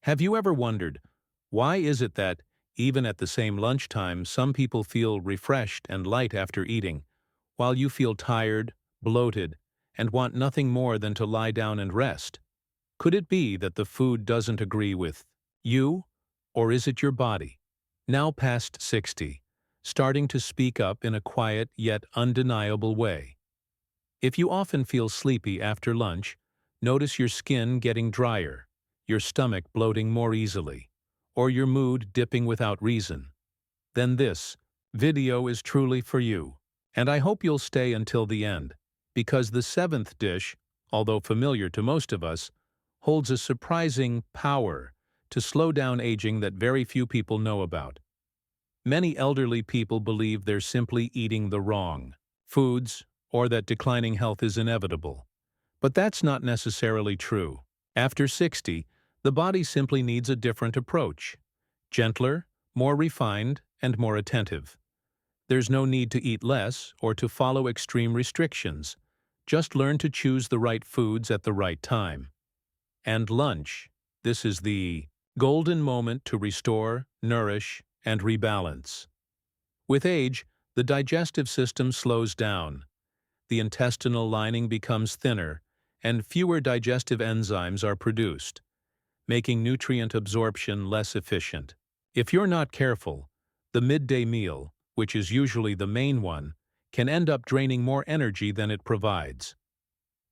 Have you ever wondered, why is it that, even at the same lunchtime, some people feel refreshed and light after eating, while you feel tired, bloated, and want nothing more than to lie down and rest? Could it be that the food doesn't agree with you, or is it your body, now past 60, starting to speak up in a quiet yet undeniable way? If you often feel sleepy after lunch, notice your skin getting drier, your stomach bloating more easily, or your mood dipping without reason, then this video is truly for you. And I hope you'll stay until the end, because the seventh dish, although familiar to most of us, holds a surprising power to slow down aging that very few people know about. Many elderly people believe they're simply eating the wrong foods or that declining health is inevitable. But that's not necessarily true. After 60, the body simply needs a different approach. Gentler, more refined, and more attentive. There's no need to eat less or to follow extreme restrictions. Just learn to choose the right foods at the right time. And lunch. This is the golden moment to restore, nourish, and rebalance. With age, the digestive system slows down. The intestinal lining becomes thinner, and fewer digestive enzymes are produced, making nutrient absorption less efficient. If you're not careful, the midday meal, which is usually the main one, can end up draining more energy than it provides.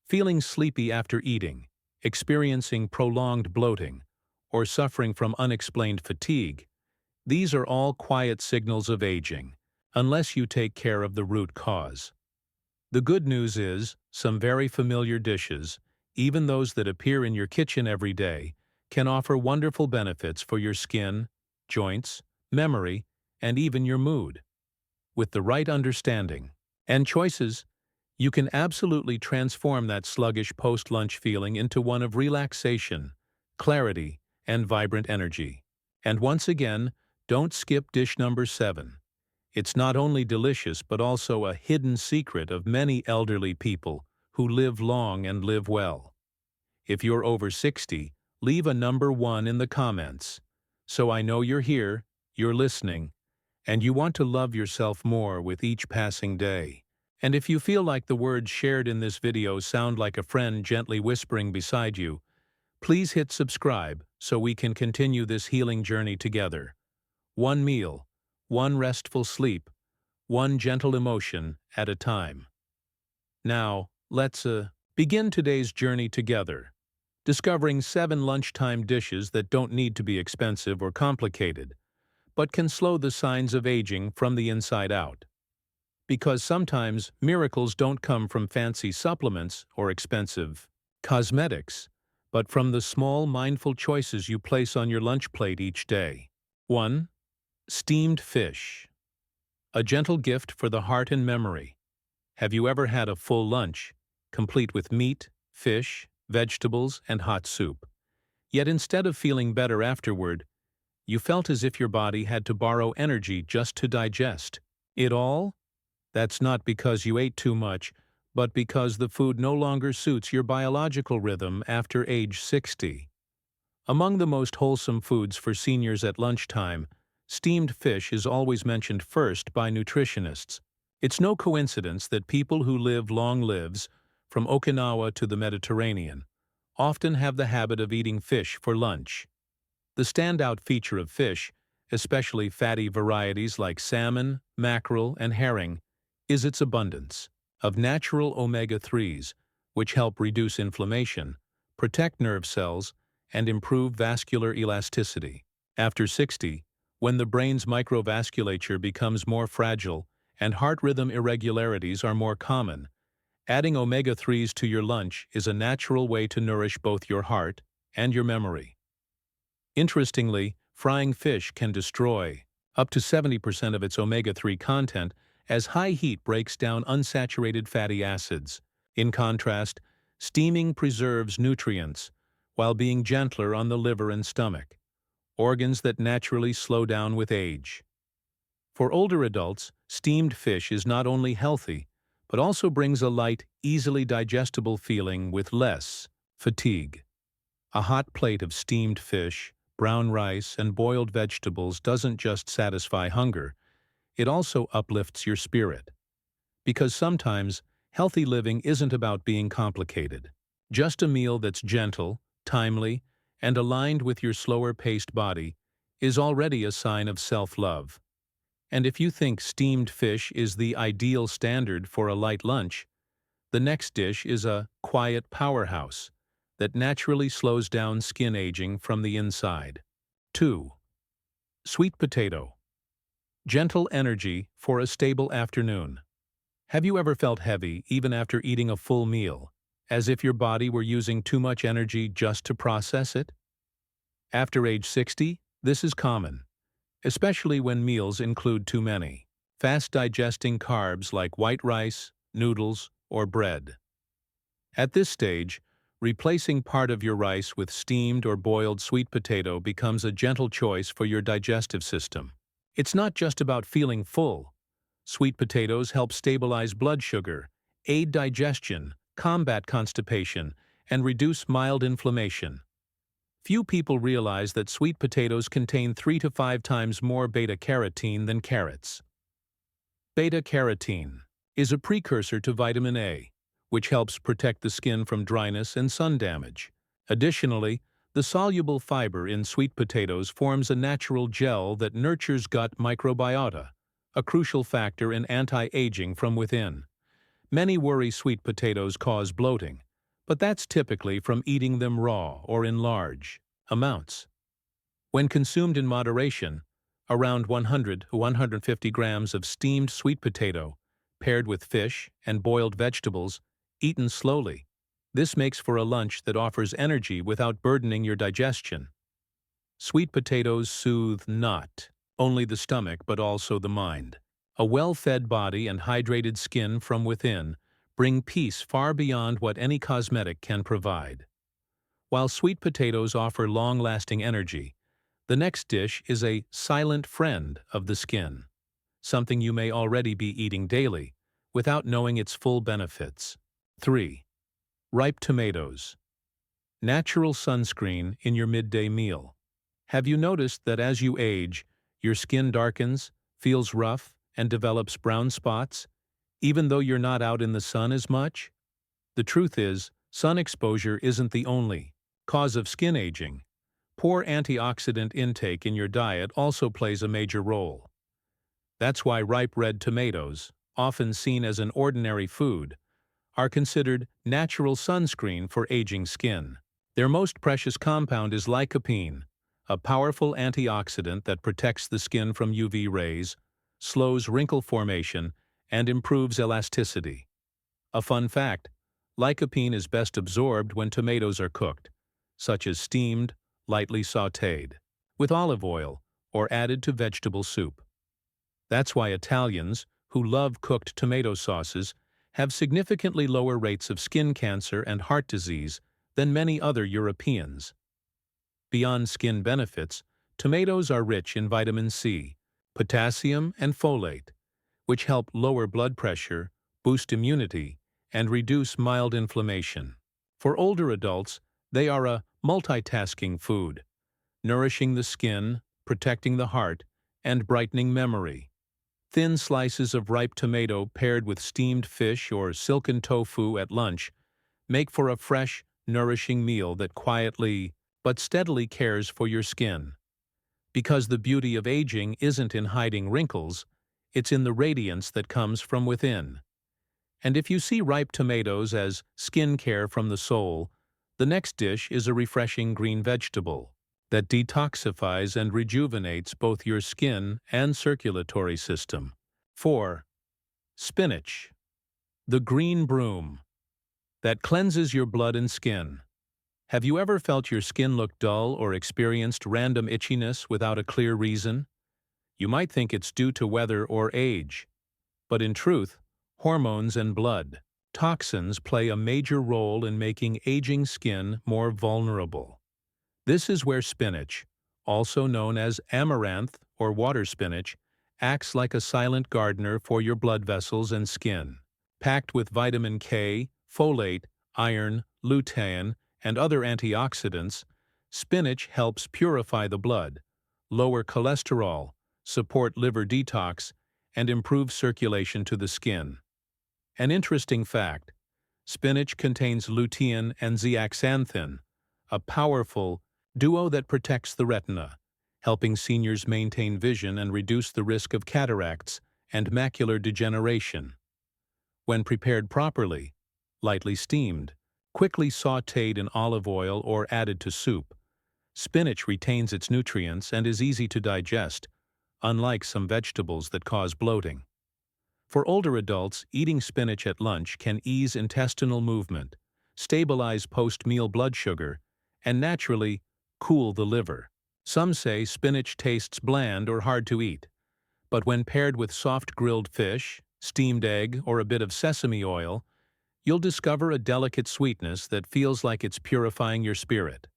Feeling sleepy after eating, experiencing prolonged bloating, or suffering from unexplained fatigue, these are all quiet signals of aging, unless you take care of the root cause. The good news is, some very familiar dishes, even those that appear in your kitchen every day, can offer wonderful benefits for your skin, joints, memory, and even your mood. With the right understanding and choices, you can absolutely transform that sluggish post-lunch feeling into one of relaxation, clarity, and vibrant energy. And once again, don't skip dish number 7. It's not only delicious but also a hidden secret of many elderly people who live long and live well. If you're over 60, leave a number 1 in the comments, so I know you're here, you're listening, and you want to love yourself more with each passing day. And if you feel like the words shared in this video sound like a friend gently whispering beside you, please hit subscribe so we can continue this healing journey together. One meal, one restful sleep, one gentle emotion at a time. Now, let's begin today's journey together, discovering 7 lunchtime dishes that don't need to be expensive or complicated, but can slow the signs of aging from the inside out. Because sometimes miracles don't come from fancy supplements or expensive cosmetics, but from the small, mindful choices you place on your lunch plate each day. 1. Steamed fish. A gentle gift for the heart and memory. Have you ever had a full lunch, complete with meat, fish, vegetables, and hot soup? Yet instead of feeling better afterward, you felt as if your body had to borrow energy just to digest it all? That's not because you ate too much, but because the food no longer suits your biological rhythm after age 60. Among the most wholesome foods for seniors at lunchtime, steamed fish is always mentioned first by nutritionists. It's no coincidence that people who live long lives, from Okinawa to the Mediterranean, often have the habit of eating fish for lunch. The standout feature of fish, especially fatty varieties like salmon, mackerel, and herring, is its abundance of natural omega-3s, which help reduce inflammation, protect nerve cells, and improve vascular elasticity. After 60, when the brain's microvasculature becomes more fragile and heart rhythm irregularities are more common, adding omega-3s to your lunch is a natural way to nourish both your heart and your memory. Interestingly, frying fish can destroy up to 70% of its omega-3 content as high heat breaks down unsaturated fatty acids. In contrast, steaming preserves nutrients while being gentler on the liver and stomach, organs that naturally slow down with age. For older adults, steamed fish is not only healthy, but also brings a light, easily digestible feeling with less fatigue. A hot plate of steamed fish, brown rice, and boiled vegetables doesn't just satisfy hunger, it also uplifts your spirit. Because sometimes, healthy living isn't about being complicated. Just a meal that's gentle, timely, and aligned with your slower-paced body is already a sign of self-love. And if you think steamed fish is the ideal standard for a light lunch, the next dish is a quiet powerhouse that naturally slows down skin aging from the inside. 2. Sweet potato. Gentle energy for a stable afternoon. Have you ever felt heavy even after eating a full meal, as if your body were using too much energy just to process it? After age 60, this is common, especially when meals include too many fast-digesting carbs like white rice, noodles, or bread. At this stage, replacing part of your rice with steamed or boiled sweet potato becomes a gentle choice for your digestive system. It's not just about feeling full. Sweet potatoes help stabilize blood sugar, aid digestion, combat constipation, and reduce mild inflammation. Few people realize that sweet potatoes contain 3 to 5 times more beta-carotene than carrots. Beta-carotene is a precursor to vitamin A, which helps protect the skin from dryness and sun damage. Additionally, the soluble fiber in sweet potatoes forms a natural gel that nurtures gut microbiota, a crucial factor in anti-aging from within. Many worry sweet potatoes cause bloating, but that's typically from eating them raw or in large amounts. When consumed in moderation, around 100 to 150 grams of steamed sweet potato, paired with fish and boiled vegetables, eaten slowly. This makes for a lunch that offers energy without burdening your digestion. Sweet potatoes soothe not only the stomach but also the mind. A well-fed body and hydrated skin from within bring peace far beyond what any cosmetic can provide. While sweet potatoes offer long-lasting energy, the next dish is a silent friend of the skin, something you may already be eating daily without knowing its full benefits. 3. Ripe tomatoes. Natural sunscreen in your midday meal. Have you noticed that as you age, your skin darkens, feels rough, and develops brown spots, even though you're not out in the sun as much? The truth is, sun exposure isn't the only cause of skin aging. Poor antioxidant intake in your diet also plays a major role. That's why ripe red tomatoes, often seen as an ordinary food, are considered natural sunscreen for aging skin. Their most precious compound is lycopene, a powerful antioxidant that protects the skin from UV rays, slows wrinkle formation, and improves elasticity. A fun fact, lycopene is best absorbed when tomatoes are cooked, such as steamed, lightly sautéed, with olive oil, or added to vegetable soup. That's why Italians, who love cooked tomato sauces, have significantly lower rates of skin cancer and heart disease than many other Europeans. Beyond skin benefits, tomatoes are rich in vitamin C, potassium, and folate, which help lower blood pressure, boost immunity, and reduce mild inflammation. For older adults, they are a multitasking food, nourishing the skin, protecting the heart, and brightening memory. Thin slices of ripe tomato paired with steamed fish or silken tofu at lunch make for a fresh, nourishing meal that quietly but steadily cares for your skin. Because the beauty of aging isn't in hiding wrinkles, it's in the radiance that comes from within. And if you see ripe tomatoes as skin care from the soul, the next dish is a refreshing green vegetable that detoxifies and rejuvenates both your skin and circulatory system. 4. Spinach. The green broom that cleanses your blood and skin. Have you ever felt your skin look dull or experienced random itchiness without a clear reason? You might think it's due to weather or age, but in truth, hormones and blood toxins play a major role in making aging skin more vulnerable. This is where spinach, also known as amaranth or water spinach, acts like a silent gardener for your blood vessels and skin. Packed with vitamin K, folate, iron, lutein, and other antioxidants, Spinach helps purify the blood, lower cholesterol, support liver detox, and improve circulation to the skin. An interesting fact: spinach contains lutein and zeaxanthin, a powerful duo that protects the retina, helping seniors maintain vision and reduce the risk of cataracts and macular degeneration. When prepared properly, lightly steamed, quickly sautéed in olive oil or added to soup, spinach retains its nutrients and is easy to digest, unlike some vegetables that cause bloating. For older adults, eating spinach at lunch can ease intestinal movement, stabilize post-meal blood sugar, and naturally cool the liver. Some say spinach tastes bland or hard to eat, but when paired with soft grilled fish, steamed egg, or a bit of sesame oil, you'll discover a delicate sweetness that feels like it's purifying your spirit.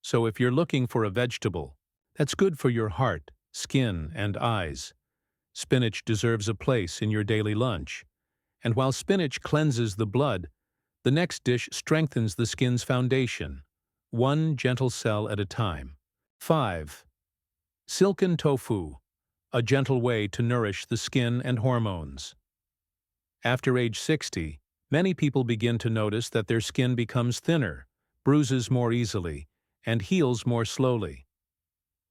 So if you're looking for a vegetable that's good for your heart, skin, and eyes, spinach deserves a place in your daily lunch. And while spinach cleanses the blood, the next dish strengthens the skin's foundation, one gentle cell at a time. 5. Silken tofu, a gentle way to nourish the skin and hormones. After age 60, many people begin to notice that their skin becomes thinner, bruises more easily, and heals more slowly.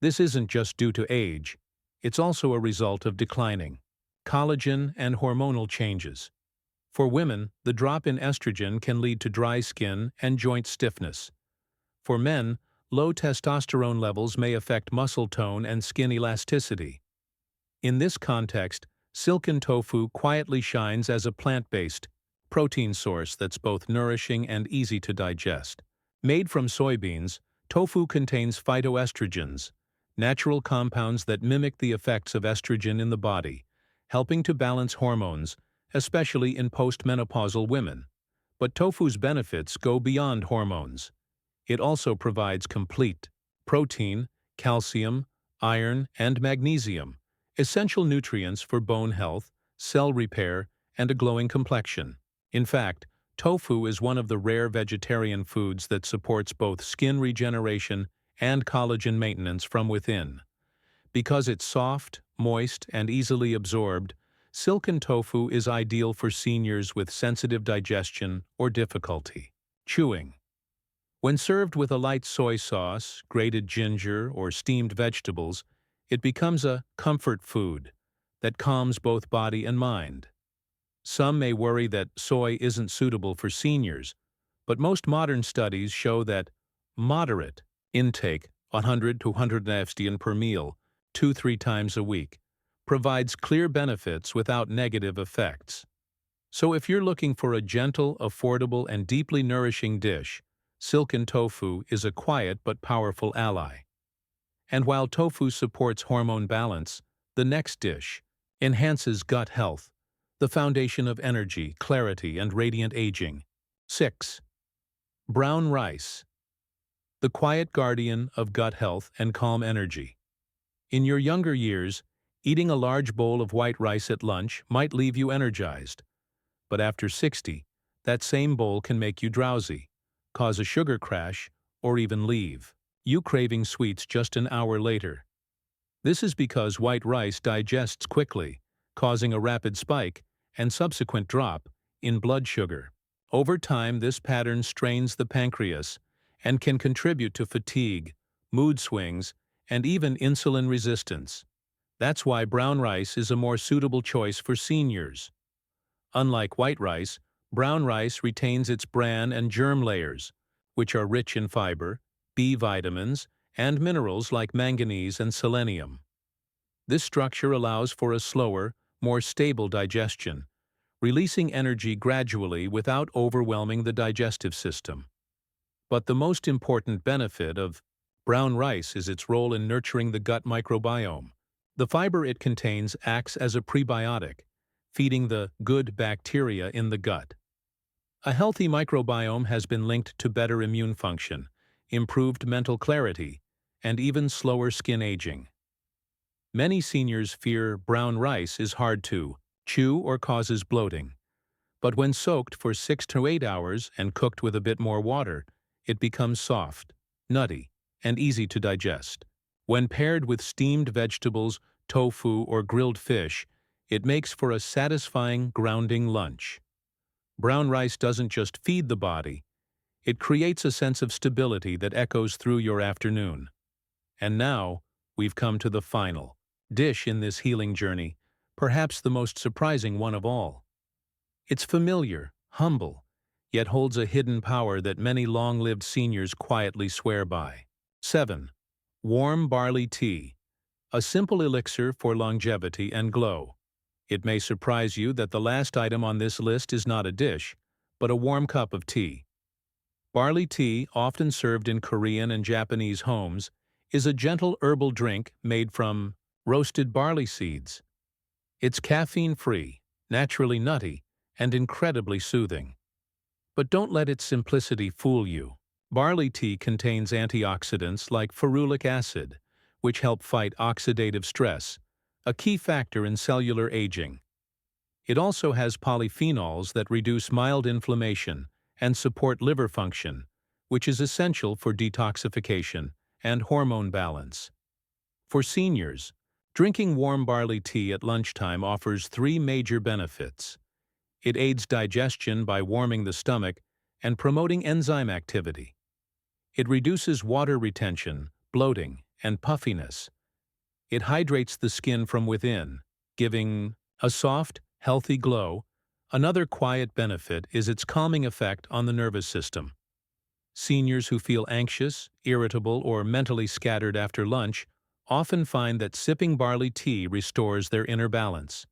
This isn't just due to age, it's also a result of declining collagen and hormonal changes. For women, the drop in estrogen can lead to dry skin and joint stiffness. For men, low testosterone levels may affect muscle tone and skin elasticity. In this context, silken tofu quietly shines as a plant-based protein source that's both nourishing and easy to digest. Made from soybeans, tofu contains phytoestrogens, natural compounds that mimic the effects of estrogen in the body, helping to balance hormones, especially in postmenopausal women. But tofu's benefits go beyond hormones. It also provides complete protein, calcium, iron, and magnesium, essential nutrients for bone health, cell repair, and a glowing complexion. In fact, tofu is one of the rare vegetarian foods that supports both skin regeneration and collagen maintenance from within. Because it's soft, moist, and easily absorbed, silken tofu is ideal for seniors with sensitive digestion or difficulty chewing. When served with a light soy sauce, grated ginger, or steamed vegetables, it becomes a comfort food that calms both body and mind. Some may worry that soy isn't suitable for seniors, but most modern studies show that moderate intake, 100 to 150 mg per meal, 2-3 times a week, provides clear benefits without negative effects. So if you're looking for a gentle, affordable, and deeply nourishing dish, silken tofu is a quiet but powerful ally. And while tofu supports hormone balance, the next dish enhances gut health, the foundation of energy, clarity, and radiant aging. 6. Brown rice, the quiet guardian of gut health and calm energy. In your younger years, eating a large bowl of white rice at lunch might leave you energized. But after 60, that same bowl can make you drowsy, cause a sugar crash, or even leave you craving sweets just an hour later. This is because white rice digests quickly, causing a rapid spike and subsequent drop in blood sugar. Over time, this pattern strains the pancreas and can contribute to fatigue, mood swings, and even insulin resistance. That's why brown rice is a more suitable choice for seniors. Unlike white rice, brown rice retains its bran and germ layers, which are rich in fiber, B vitamins, and minerals like manganese and selenium. This structure allows for a slower, more stable digestion, releasing energy gradually without overwhelming the digestive system. But the most important benefit of brown rice is its role in nurturing the gut microbiome. The fiber it contains acts as a prebiotic, feeding the good bacteria in the gut. A healthy microbiome has been linked to better immune function, improved mental clarity, and even slower skin aging. Many seniors fear brown rice is hard to chew or causes bloating. But when soaked for 6 to 8 hours and cooked with a bit more water, it becomes soft, nutty, and easy to digest. When paired with steamed vegetables, tofu, or grilled fish, it makes for a satisfying, grounding lunch. Brown rice doesn't just feed the body, it creates a sense of stability that echoes through your afternoon. And now, we've come to the final dish in this healing journey, perhaps the most surprising one of all. It's familiar, humble, yet holds a hidden power that many long-lived seniors quietly swear by. 7. Warm barley tea, a simple elixir for longevity and glow. It may surprise you that the last item on this list is not a dish, but a warm cup of tea. Barley tea, often served in Korean and Japanese homes, is a gentle herbal drink made from roasted barley seeds. It's caffeine-free, naturally nutty, and incredibly soothing. But don't let its simplicity fool you. Barley tea contains antioxidants like ferulic acid, which help fight oxidative stress, a key factor in cellular aging. It also has polyphenols that reduce mild inflammation and support liver function, which is essential for detoxification and hormone balance. For seniors, drinking warm barley tea at lunchtime offers 3 major benefits. It aids digestion by warming the stomach and promoting enzyme activity. It reduces water retention, bloating, and puffiness. It hydrates the skin from within, giving a soft, healthy glow. Another quiet benefit is its calming effect on the nervous system. Seniors who feel anxious, irritable, or mentally scattered after lunch often find that sipping barley tea restores their inner balance.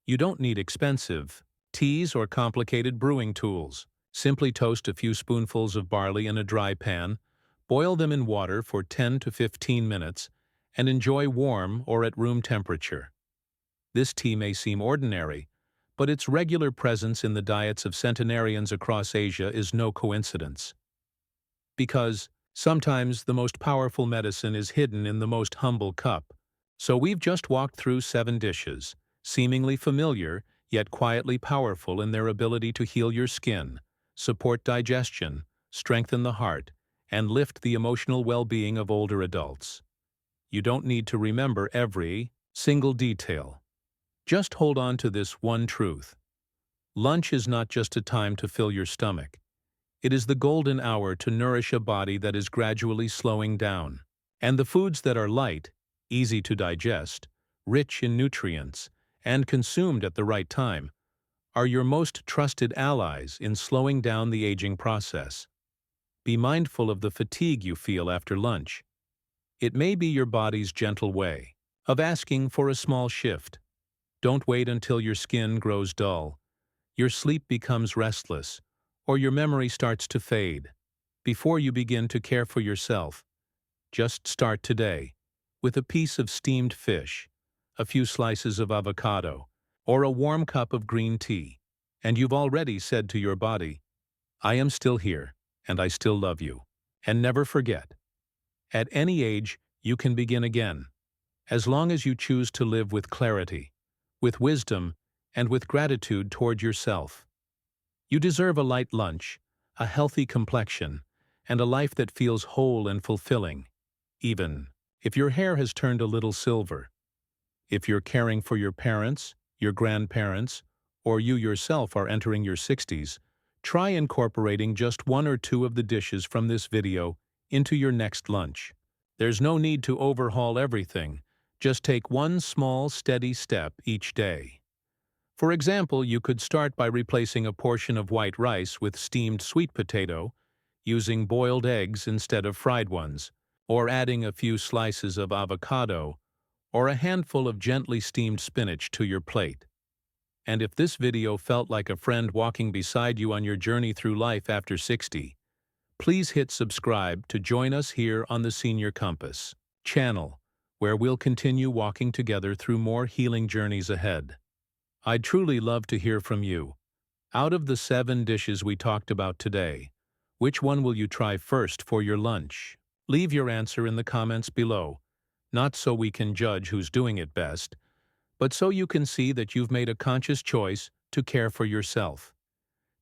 You don't need expensive teas or complicated brewing tools. Simply toast a few spoonfuls of barley in a dry pan, boil them in water for 10 to 15 minutes, and enjoy warm or at room temperature. This tea may seem ordinary, but its regular presence in the diets of centenarians across Asia is no coincidence. Because sometimes the most powerful medicine is hidden in the most humble cup. So we've just walked through 7 dishes, seemingly familiar, yet quietly powerful in their ability to heal your skin, support digestion, strengthen the heart, and lift the emotional well-being of older adults. You don't need to remember every single detail. Just hold on to this one truth. Lunch is not just a time to fill your stomach. It is the golden hour to nourish a body that is gradually slowing down. And the foods that are light, easy to digest, rich in nutrients, and consumed at the right time, are your most trusted allies in slowing down the aging process. Be mindful of the fatigue you feel after lunch. It may be your body's gentle way of asking for a small shift. Don't wait until your skin grows dull, your sleep becomes restless, or your memory starts to fade before you begin to care for yourself. Just start today with a piece of steamed fish, a few slices of avocado, or a warm cup of green tea, and you've already said to your body, "I am still here, and I still love you." And never forget, at any age, you can begin again, as long as you choose to live with clarity, with wisdom, and with gratitude toward yourself. You deserve a light lunch, a healthy complexion, and a life that feels whole and fulfilling, even if your hair has turned a little silver. If you're caring for your parents, your grandparents, or you yourself are entering your 60s, try incorporating just 1 or 2 of the dishes from this video into your next lunch. There's no need to overhaul everything. Just take one small, steady step each day. For example, you could start by replacing a portion of white rice with steamed sweet potato, using boiled eggs instead of fried ones, or adding a few slices of avocado, or a handful of gently steamed spinach to your plate. And if this video felt like a friend walking beside you on your journey through life after 60, please hit subscribe to join us here on the Senior Compass channel, where we'll continue walking together through more healing journeys ahead. I'd truly love to hear from you. Out of the 7 dishes we talked about today, which one will you try first for your lunch? Leave your answer in the comments below, not so we can judge who's doing it best, but so you can see that you've made a conscious choice to care for yourself.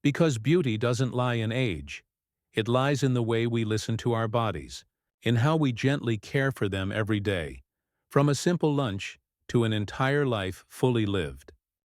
Because beauty doesn't lie in age. It lies in the way we listen to our bodies, in how we gently care for them every day, from a simple lunch to an entire life fully lived.